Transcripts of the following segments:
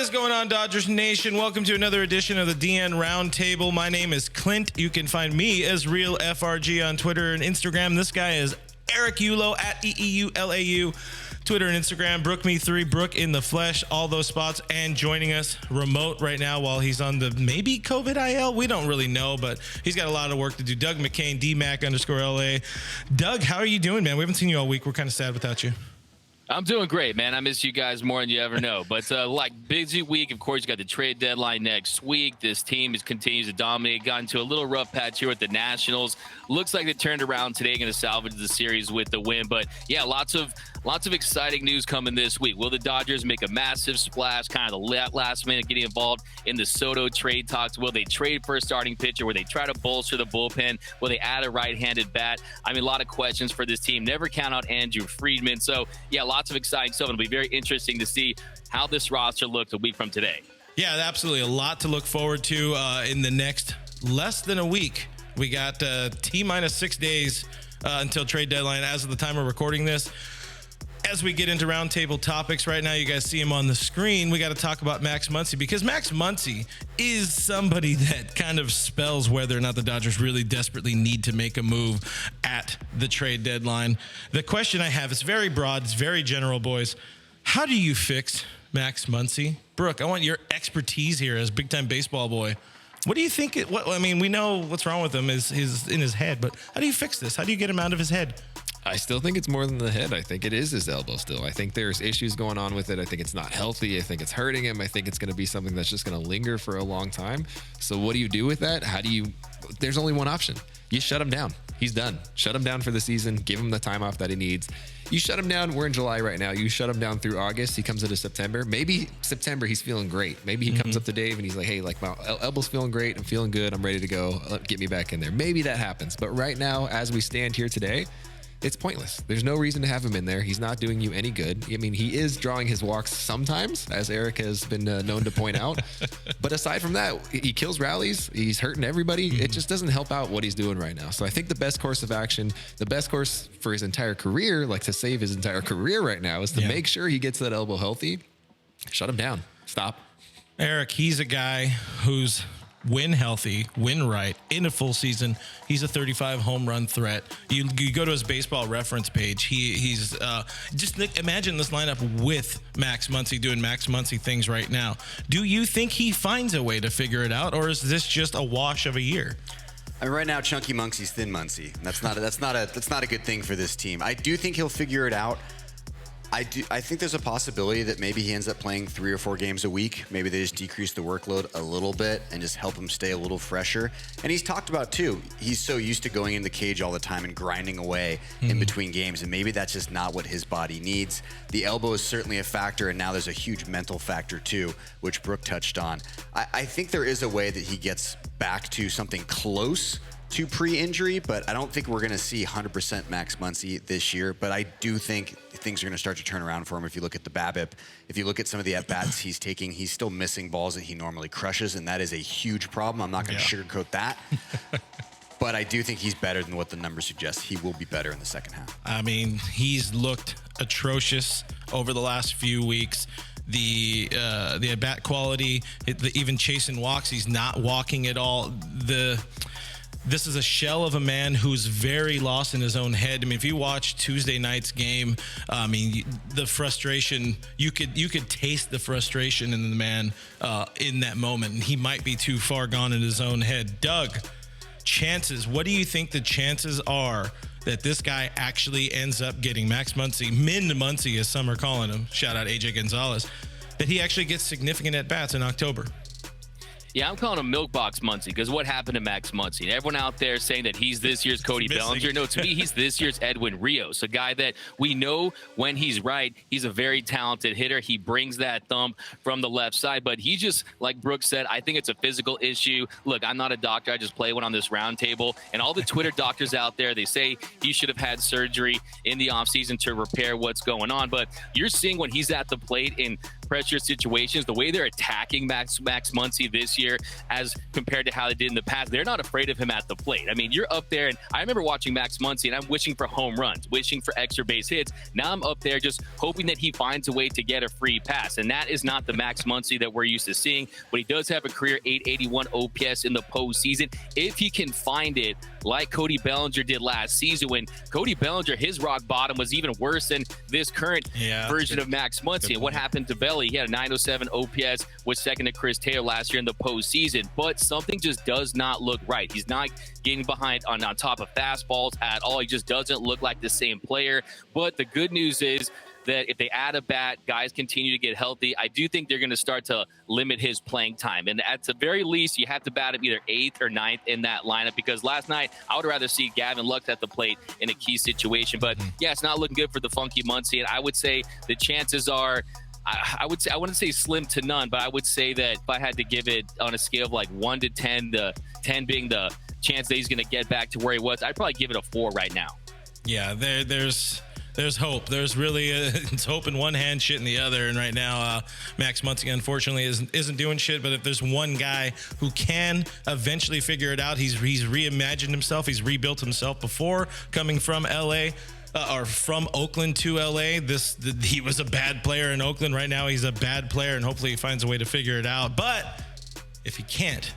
is going on, Dodgers Nation? Welcome to another edition of the DN Roundtable. My name is Clint. You can find me as Real FRG on Twitter and Instagram. This guy is Eric Eulau at EEULAU. Twitter and Instagram, BrookMe3, Brook in the flesh, all those spots. And joining us remote right now while he's on the maybe COVID IL. We don't really know, but he's got a lot of work to do. Doug McCain, DMac_LA. Doug, how are you doing, man? We haven't seen you all week. We're kind of sad without you. I'm doing great, man. I miss you guys more than you ever know. But busy week, of course, you got the trade deadline next week. This team continues to dominate. Got into a little rough patch here with the Nationals. Looks like they turned around today, going to salvage the series with the win. But yeah, lots of exciting news coming this week. Will the Dodgers make a massive splash, kind of the last minute, getting involved in the Soto trade talks? Will they trade for a starting pitcher? Will they try to bolster the bullpen? Will they add a right-handed bat? I mean, a lot of questions for this team. Never count out Andrew Friedman. So yeah, lots of exciting stuff. It'll be very interesting to see how this roster looks a week from today. Yeah, absolutely. A lot to look forward to in the next less than a week. We got T-minus 6 days until trade deadline as of the time we're recording this. As we get into roundtable topics right now, you guys see him on the screen. We got to talk about Max Muncy because Max Muncy is somebody that kind of spells whether or not the Dodgers really desperately need to make a move at the trade deadline. The question I have is very broad. It's very general, boys. How do you fix Max Muncy? Brooke, I want your expertise here as big-time baseball boy. What do you think? We know what's wrong with him is in his head, but how do you fix this? How do you get him out of his head? I still think it's more than the head. I think it is his elbow still. I think there's issues going on with it. I think it's not healthy. I think it's hurting him. I think it's going to be something that's just going to linger for a long time. So what do you do with that? There's only one option. You shut him down. He's done. Shut him down for the season. Give him the time off that he needs. You shut him down. We're in July right now. You shut him down through August. He comes into September. Maybe September he's feeling great. Maybe he comes up to Dave and he's like, hey, like my elbow's feeling great. I'm feeling good. I'm ready to go. Get me back in there. Maybe that happens. But right now, as we stand here today, it's pointless. There's no reason to have him in there. He's not doing you any good. I mean, he is drawing his walks sometimes, as Eric has been known to point out. But aside from that, he kills rallies. He's hurting everybody. It just doesn't help out what he's doing right now. So I think the best course of action, the best course for his entire career, like to save his entire career right now, is to make sure he gets that elbow healthy. Shut him down. Stop. Eric, he's a guy who's win healthy, win right, in a full season. He's a 35 home run threat. You go to his baseball reference page. He's just imagine this lineup with Max Muncy doing Max Muncy things right now. Do you think he finds a way to figure it out, or is this just a wash of a year? I mean, right now, Chunky Muncy's Thin Muncy. That's not a good thing for this team. I do think he'll figure it out. I think there's a possibility that maybe he ends up playing 3 or 4 games a week. Maybe they just decrease the workload a little bit and just help him stay a little fresher. And he's talked about, too, he's so used to going in the cage all the time and grinding away in between games, and maybe that's just not what his body needs. The elbow is certainly a factor, and now there's a huge mental factor, too, which Brooke touched on. I think there is a way that he gets back to something close to pre-injury, but I don't think we're going to see 100% Max Muncy this year. But I do think things are going to start to turn around for him. If you look at the BABIP, if you look at some of the at-bats he's taking, he's still missing balls that he normally crushes, and that is a huge problem. I'm not going to sugarcoat that. But I do think he's better than what the numbers suggest. He will be better in the second half. I mean, he's looked atrocious over the last few weeks. The at-bat quality, even chasing walks, he's not walking at all. This is a shell of a man who's very lost in his own head. I mean, if you watch Tuesday night's game, the frustration, you could taste the frustration in the man in that moment. And he might be too far gone in his own head. Doug, chances, what do you think the chances are that this guy actually ends up getting Max Muncy, Min Muncy as some are calling him, shout out AJ Gonzalez, that he actually gets significant at-bats in October? Yeah, I'm calling him Milk Box Muncy because what happened to Max Muncy? And everyone out there saying that he's this year's Cody Bellinger. No, to me, he's this year's Edwin Rios, a guy that we know when he's right, he's a very talented hitter. He brings that thump from the left side, but he just, like Brooks said, I think it's a physical issue. Look, I'm not a doctor. I just play one on this round table. And all the Twitter doctors out there, they say he should have had surgery in the offseason to repair what's going on. But you're seeing when he's at the plate in pressure situations, the way they're attacking Max Muncy this year as compared to how they did in the past, they're not afraid of him at the plate. I mean, you're up there, and I remember watching Max Muncy, and I'm wishing for home runs, wishing for extra base hits. Now I'm up there just hoping that he finds a way to get a free pass, and that is not the Max Muncy that we're used to seeing. But he does have a career 881 OPS in the postseason. If he can find it, like Cody Bellinger did last season, when Cody Bellinger, his rock bottom was even worse than this current version of Max Muncy. And what happened to Belly? He had a 907 OPS, was second to Chris Taylor last year in the postseason. But something just does not look right. He's not getting behind on top of fastballs at all. He just doesn't look like the same player. But the good news is that if they add a bat, guys continue to get healthy, I do think they're going to start to limit his playing time. And at the very least, you have to bat him either 8th or 9th in that lineup, because last night I would rather see Gavin Lux at the plate in a key situation. But yeah, it's not looking good for the Funky Muncy. And I would say the chances are, I wouldn't say slim to none, but I would say that if I had to give it on a scale of like 1 to 10, the 10 being the chance that he's going to get back to where he was, I'd probably give it a 4 right now. Yeah, there's hope. There's really it's hope in one hand, shit in the other. And right now, Max Muncy, unfortunately, isn't doing shit. But if there's one guy who can eventually figure it out, he's reimagined himself. He's rebuilt himself before coming from LA. Or from Oakland to LA. He was a bad player in Oakland. Right now, he's a bad player, and hopefully he finds a way to figure it out. But if he can't,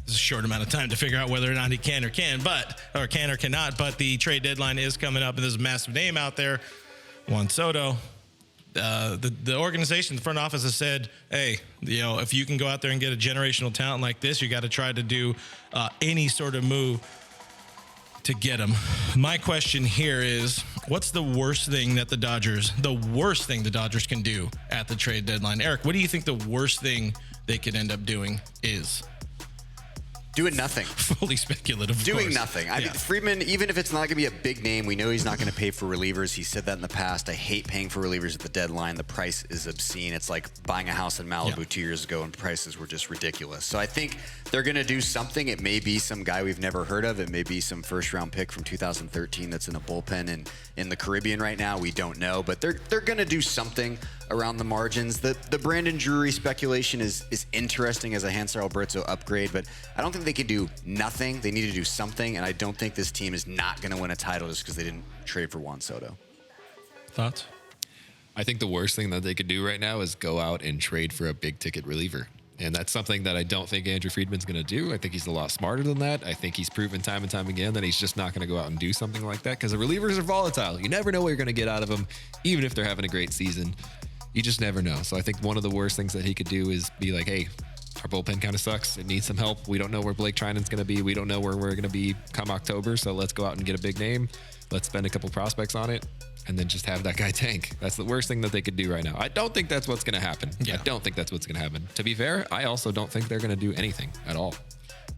there's a short amount of time to figure out whether or not he can or cannot. But the trade deadline is coming up, and there's a massive name out there, Juan Soto. The organization, the front office has said, hey, if you can go out there and get a generational talent like this, you got to try to do any sort of move to get him. My question here is, what's the worst thing the Dodgers can do at the trade deadline? Eric, what do you think the worst thing they could end up doing is? Doing nothing. Fully speculative. Doing nothing. I mean, Friedman, even if it's not going to be a big name, we know he's not going to pay for relievers. He said that in the past. I hate paying for relievers at the deadline. The price is obscene. It's like buying a house in Malibu 2 years ago, and prices were just ridiculous. So I think they're going to do something. It may be some guy we've never heard of. It may be some first-round pick from 2013 that's in a bullpen in the Caribbean right now. We don't know. But they're going to do something around the margins. The Brandon Drury speculation is interesting as a Hanser Alberto upgrade, but I don't think they can do nothing. They need to do something, and I don't think this team is not going to win a title just because they didn't trade for Juan Soto. Thoughts? I think the worst thing that they could do right now is go out and trade for a big-ticket reliever. And that's something that I don't think Andrew Friedman's going to do. I think he's a lot smarter than that. I think he's proven time and time again that he's just not going to go out and do something like that, because the relievers are volatile. You never know what you're going to get out of them, even if they're having a great season. You just never know. So I think one of the worst things that he could do is be like, hey, our bullpen kind of sucks. It needs some help. We don't know where Blake Trinan's going to be. We don't know where we're going to be come October. So let's go out and get a big name. Let's spend a couple prospects on it, and then just have that guy tank. That's the worst thing that they could do right now. I don't think that's what's going to happen. Yeah. I don't think that's what's going to happen. To be fair, I also don't think they're going to do anything at all.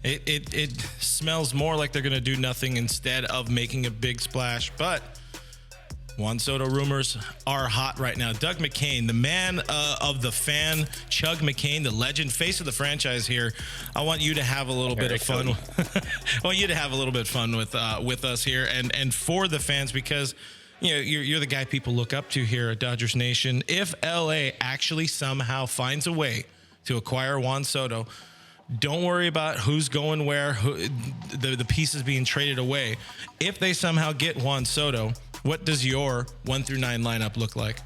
It smells more like they're going to do nothing instead of making a big splash, but Juan Soto rumors are hot right now. Doug McCain, the man of the fan, Chug McCain, the legend, face of the franchise here. I want you to have a little bit of fun. I want you to have a little bit of fun with us here and for the fans, because you're the guy people look up to here at Dodgers Nation. If LA actually somehow finds a way to acquire Juan Soto, don't worry about who's going where, the pieces being traded away. If they somehow get Juan Soto, what does your 1 through 9 lineup look like?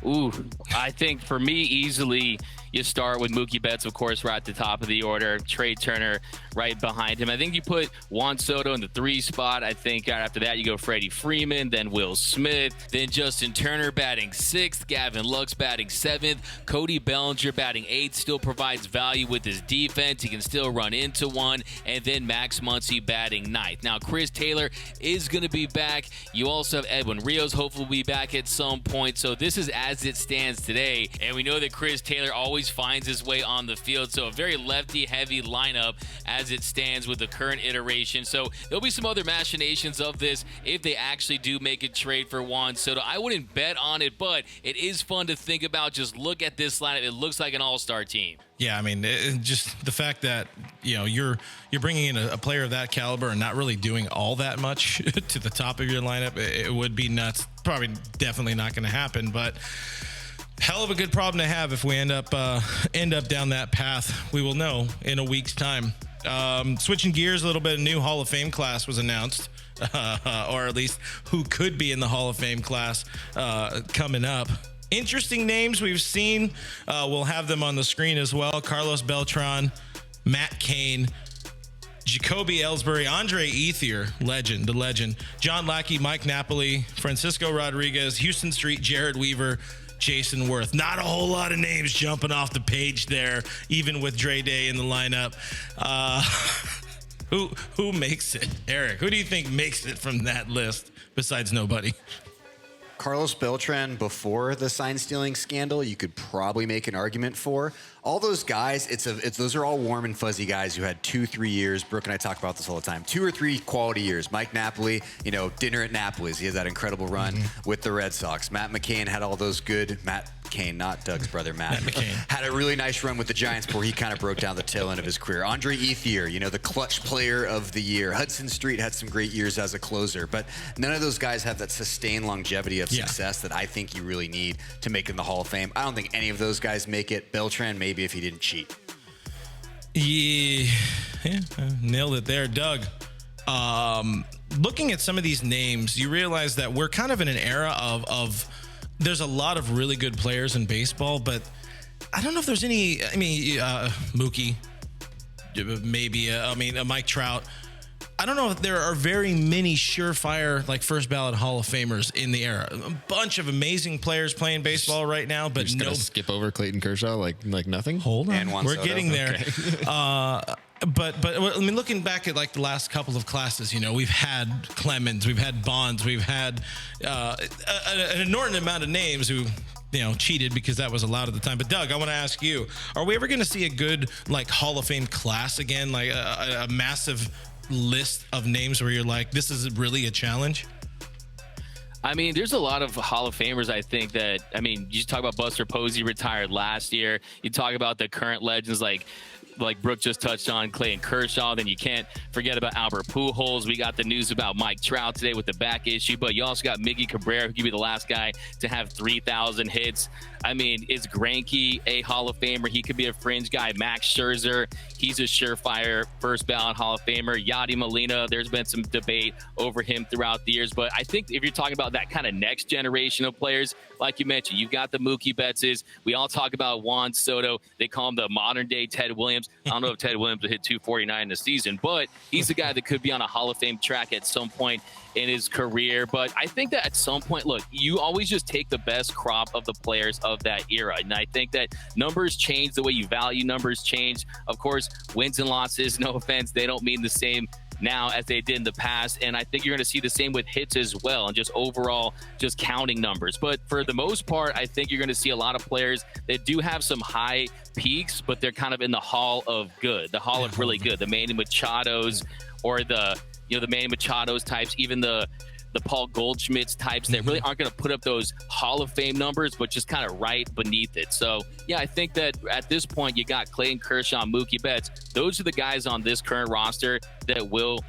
Ooh, I think for me, easily, you start with Mookie Betts, of course, right at the top of the order. Trey Turner right behind him. I think you put Juan Soto in the 3 spot. I think after that, you go Freddie Freeman, then Will Smith, then Justin Turner batting 6th, Gavin Lux batting 7th, Cody Bellinger batting 8th, still provides value with his defense. He can still run into one, and then Max Muncy batting 9th. Now, Chris Taylor is going to be back. You also have Edwin Rios hopefully will be back at some point. So this is as it stands today, and we know that Chris Taylor always finds his way on the field. So a very lefty-heavy lineup as it stands with the current iteration. So there'll be some other machinations of this if they actually do make a trade for Juan Soto. I wouldn't bet on it, but it is fun to think about. Just look at this lineup. It looks like an all-star team. Yeah, I mean, just the fact that you're bringing in a player of that caliber and not really doing all that much to the top of your lineup, it would be nuts. Probably, definitely not going to happen. But Hell of a good problem to have if we end up down that path. We will know in a week's time. Switching gears a little bit, a new Hall of Fame class was announced, or at least who could be in the Hall of Fame class coming up. Interesting names we've seen. We'll have them on the screen as well. Carlos Beltran, Matt Cain, Jacoby Ellsbury, Andre Ethier, the legend, John Lackey, Mike Napoli, Francisco Rodriguez, Houston Street, Jared Weaver, Jason Worth. Not a whole lot of names jumping off the page there, even with Dre Day in the lineup. Who makes it? Eric, who do you think makes it from that list besides nobody? Carlos Beltran, before the sign stealing scandal, you could probably make an argument for. All those guys, those are all warm and fuzzy guys who had 2-3 years. Brooke and I talk about this all the time. 2 or 3 quality years. Mike Napoli, dinner at Napoli's. He had that incredible run with the Red Sox. Matt McCain had all those good. Matt McCain, not Doug's brother, Matt McCain. Had a really nice run with the Giants before he kind of broke down the tail end of his career. Andre Ethier, the clutch player of the year. Hudson Street had some great years as a closer, but none of those guys have that sustained longevity of success that I think you really need to make it in the Hall of Fame. I don't think any of those guys make it. Beltran, maybe if he didn't cheat. Yeah, nailed it there, Doug. Looking at some of these names, you realize that we're kind of in an era of there's a lot of really good players in baseball, but I don't know if there's any. Mookie, maybe. Mike Trout. I don't know if there are very many surefire first ballot Hall of Famers in the era. A bunch of amazing players playing baseball right now, but no. Skip over Clayton Kershaw like nothing. Hold on, and Juan we're Soto. getting there. Okay. But looking back at the last couple of classes, we've had Clemens, we've had Bonds, we've had an inordinate amount of names who cheated because that was allowed at the time. But Doug, I want to ask you: are we ever going to see a good Hall of Fame class again, a massive list of names where you're like, this is really a challenge? There's a lot of Hall of Famers, I think, that, you talk about Buster Posey, retired last year. You talk about the current legends like Brooke just touched on, Clayton Kershaw. Then you can't forget about Albert Pujols. We got the news about Mike Trout today with the back issue, but you also got Miggy Cabrera, who could be the last guy to have 3,000 hits. Is Greinke a Hall of Famer? He could be a fringe guy. Max Scherzer, he's a surefire first ballot Hall of Famer. Yadi Molina, there's been some debate over him throughout the years, but I think if you're talking about that kind of next generation of players, like you mentioned, you've got the Mookie Bettses. We all talk about Juan Soto. They call him the modern day Ted Williams. I don't know if Ted Williams will hit 249 in the season, but he's the guy that could be on a Hall of Fame track at some point in his career. But I think that at some point, look, you always just take the best crop of the players of that era. And I think that numbers change, the way you value numbers change. Of course, wins and losses, no offense, they don't mean the same now as they did in the past. And I think you're going to see the same with hits as well, and just overall just counting numbers. But for the most part, I think you're going to see a lot of players that do have some high peaks, but they're kind of in the Hall of Good, the Hall of Really Good, the Manny Machados, or the Manny Machados types, even the Paul Goldschmidt's types that really aren't going to put up those Hall of Fame numbers, but just kind of right beneath it. So, yeah, I think that at this point, you got Clayton Kershaw, Mookie Betts. Those are the guys on this current roster that will,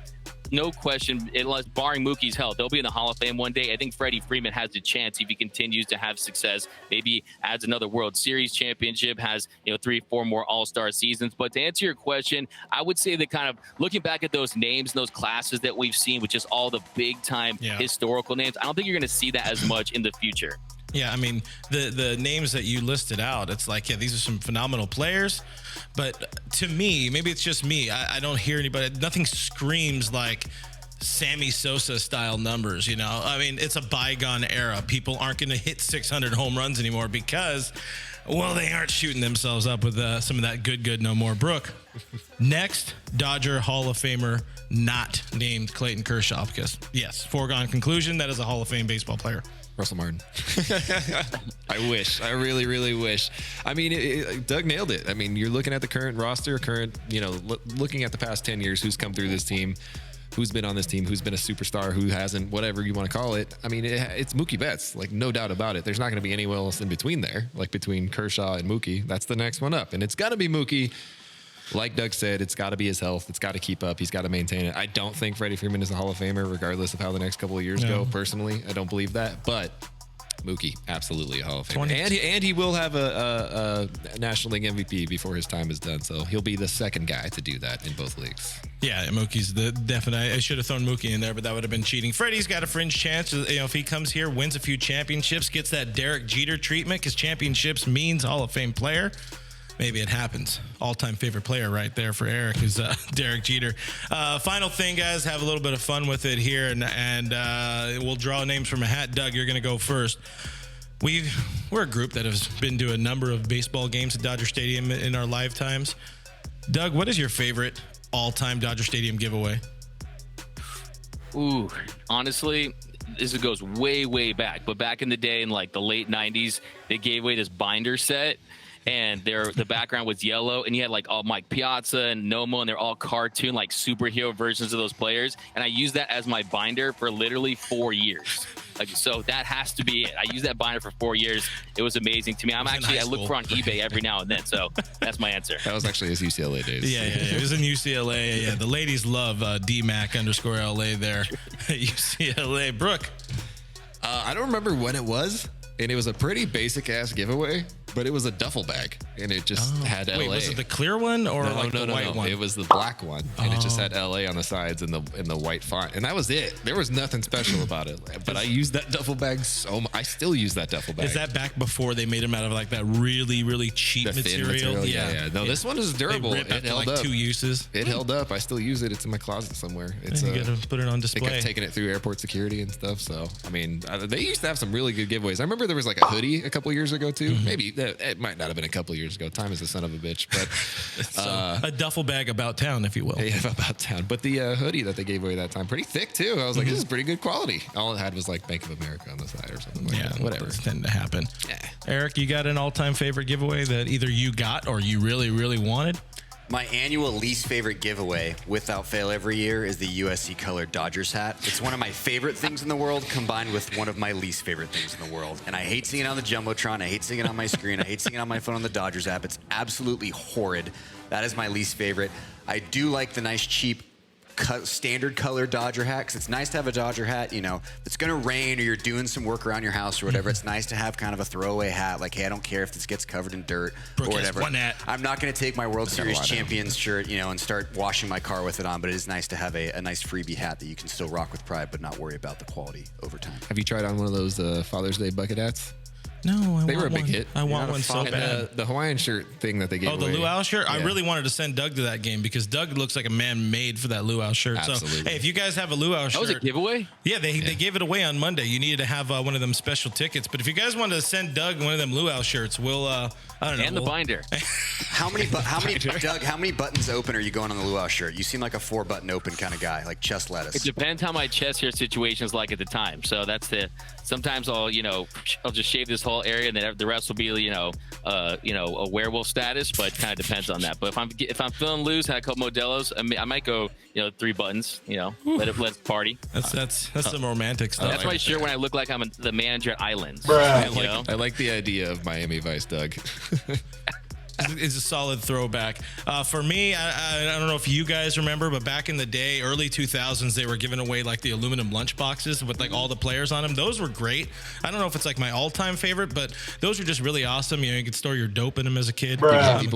no question, unless barring Mookie's health, they'll be in the Hall of Fame one day. I think Freddie Freeman has the chance if he continues to have success. Maybe adds another World Series championship, has 3-4 more All-Star seasons. But to answer your question, I would say that kind of looking back at those names and those classes that we've seen, with just all the big-time historical names, I don't think you're going to see that as much in the future. Yeah, the names that you listed out, it's these are some phenomenal players. But to me, maybe it's just me, I don't hear anybody, nothing screams like Sammy Sosa style numbers, it's a bygone era. People aren't going to hit 600 home runs anymore because, well, they aren't shooting themselves up with some of that good no more. Brooke, next Dodger Hall of Famer not named Clayton Kershaw, because, yes, foregone conclusion, that is a Hall of Fame baseball player. Russell Martin. I wish. I really, really wish. Doug nailed it. You're looking at the current roster, looking at the past 10 years, who's come through this team, who's been on this team, who's been a superstar, who hasn't, whatever you want to call it. It's Mookie Betts, no doubt about it. There's not going to be anyone else in between there, between Kershaw and Mookie. That's the next one up. And it's got to be Mookie. Like Doug said, it's got to be his health. It's got to keep up. He's got to maintain it. I don't think Freddie Freeman is a Hall of Famer, regardless of how the next couple of years go. Personally, I don't believe that. But Mookie, absolutely a Hall of Famer. 20. And he will have a National League MVP before his time is done. So he'll be the second guy to do that in both leagues. Yeah, Mookie's the definite. I should have thrown Mookie in there, but that would have been cheating. Freddie's got a fringe chance. If he comes here, wins a few championships, gets that Derek Jeter treatment, because championships means Hall of Fame player. Maybe it happens. All-time favorite player right there for Eric is Derek Jeter. Final thing, guys, have a little bit of fun with it here, and we'll draw names from a hat. Doug, you're going to go first. We're a group that has been to a number of baseball games at Dodger Stadium in our lifetimes. Doug, what is your favorite all-time Dodger Stadium giveaway? Ooh, honestly, this goes way, way back. But back in the day, in like the late 90s, they gave away this binder set. And the background was yellow, and you had like all Mike Piazza and Nomo, and they're all cartoon, like superhero versions of those players. And I used that as my binder for literally 4 years. Like, so that has to be it. I used that binder for 4 years. It was amazing to me. I look for on eBay every now and then. So that's my answer. That was actually his UCLA days. Yeah. It was in UCLA. Yeah, the ladies love DMAC_LA there at UCLA. Brooke. I don't remember when it was, and it was a pretty basic ass giveaway. But it was a duffel bag, and it just had LA. Wait, was it the clear one or the white one? It was the black one, and it just had LA on the sides in the white font, and that was it. There was nothing special about it. But I used that duffel bag so much. I still use that duffel bag. Is that back before they made them out of like that really, really cheap material? Yeah. No, this one is durable. It held up. 2 uses. It held up. I still use it. It's in my closet somewhere. It's you gotta put it on display. They kept taking it through airport security and stuff. So I mean, they used to have some really good giveaways. I remember there was like a hoodie a couple years ago too. Mm-hmm. Maybe it might not have been a couple years ago. Time is a son of a bitch, but a duffel bag about town, if you will. Yeah, about town. But the hoodie that they gave away that time, pretty thick too. I was like, this is pretty good quality. All it had was like Bank of America on the side or something like that. Whatever. Tend to happen. Yeah. Eric, you got an all-time favorite giveaway that either you got or you really, really wanted? My annual least favorite giveaway, without fail every year, is the USC colored Dodgers hat. It's one of my favorite things in the world combined with one of my least favorite things in the world. And I hate seeing it on the Jumbotron. I hate seeing it on my screen. I hate seeing it on my phone on the Dodgers app. It's absolutely horrid. That is my least favorite. I do like the nice, cheap, standard color Dodger hat, because it's nice to have a Dodger hat. If it's going to rain or you're doing some work around your house or whatever, it's nice to have kind of a throwaway hat. Like, hey, I don't care if this gets covered in dirt or whatever. I'm not going to take my World Series champions shirt, and start washing my car with it on, but it is nice to have a nice freebie hat that you can still rock with pride but not worry about the quality over time. Have you tried on one of those Father's Day bucket hats? No, they were a big hit. I want one so bad. The Hawaiian shirt thing that they gave away. Oh, the luau shirt? Yeah. I really wanted to send Doug to that game because Doug looks like a man made for that luau shirt. Absolutely. So, hey, if you guys have a luau shirt. That was a giveaway? Yeah, they gave it away on Monday. You needed to have one of them special tickets. But if you guys want to send Doug one of them luau shirts, we'll, I don't know. And the binder. How many buttons open are you going on the luau shirt? You seem like a 4-button open kind of guy, like chest lettuce. It depends how my chest hair situation is like at the time. So sometimes I'll just shave this whole area and then the rest will be, a werewolf status, but kind of depends on that. But if I'm feeling loose, had a couple Modelo's, I might go, 3 buttons, let it party. That's some romantic stuff. That's my shirt when I look like I'm the manager at Islands. I like the idea of Miami Vice, Doug. It's a solid throwback. For me, I don't know if you guys remember, but back in the day, early 2000s, they were giving away like the aluminum lunch boxes with like all the players on them. Those were great. I don't know if it's like my all-time favorite, but those were just really awesome. You could store your dope in them as a kid. You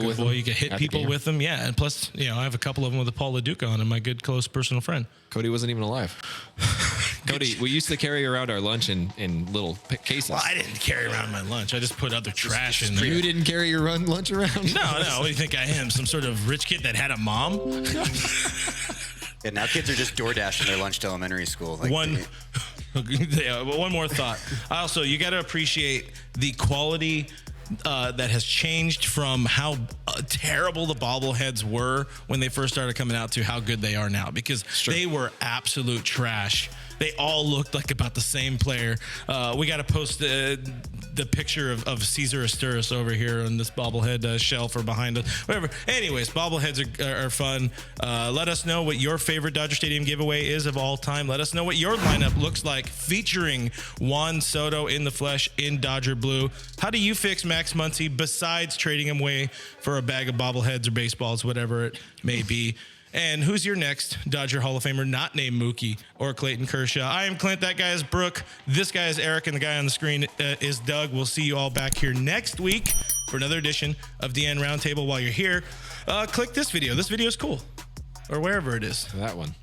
could hit people with them. Yeah, and plus, I have a couple of them with a Paul LaDuca on them, my good close personal friend. Cody wasn't even alive. Cody, we used to carry around our lunch in little cases. Well, I didn't carry around my lunch. I just put other trash in there. You didn't carry your lunch around? No. What do you think I am? Some sort of rich kid that had a mom? Yeah, now kids are just door dashing their lunch to elementary school. One more thought. Also, you got to appreciate the quality that has changed from how terrible the bobbleheads were when they first started coming out to how good they are now, because they were absolute trash. They all looked like about the same player. We got to post the picture of Cesar Asturis over here on this bobblehead shelf or behind us, whatever. Anyways, bobbleheads are fun. Let us know what your favorite Dodger Stadium giveaway is of all time. Let us know what your lineup looks like featuring Juan Soto in the flesh in Dodger blue. How do you fix Max Muncy besides trading him away for a bag of bobbleheads or baseballs, whatever it may be? And who's your next Dodger Hall of Famer not named Mookie or Clayton Kershaw? I am Clint. That guy is Brooke. This guy is Eric. And the guy on the screen is Doug. We'll see you all back here next week for another edition of DN Roundtable. While you're here, click this video. This video is cool. Or wherever it is. That one.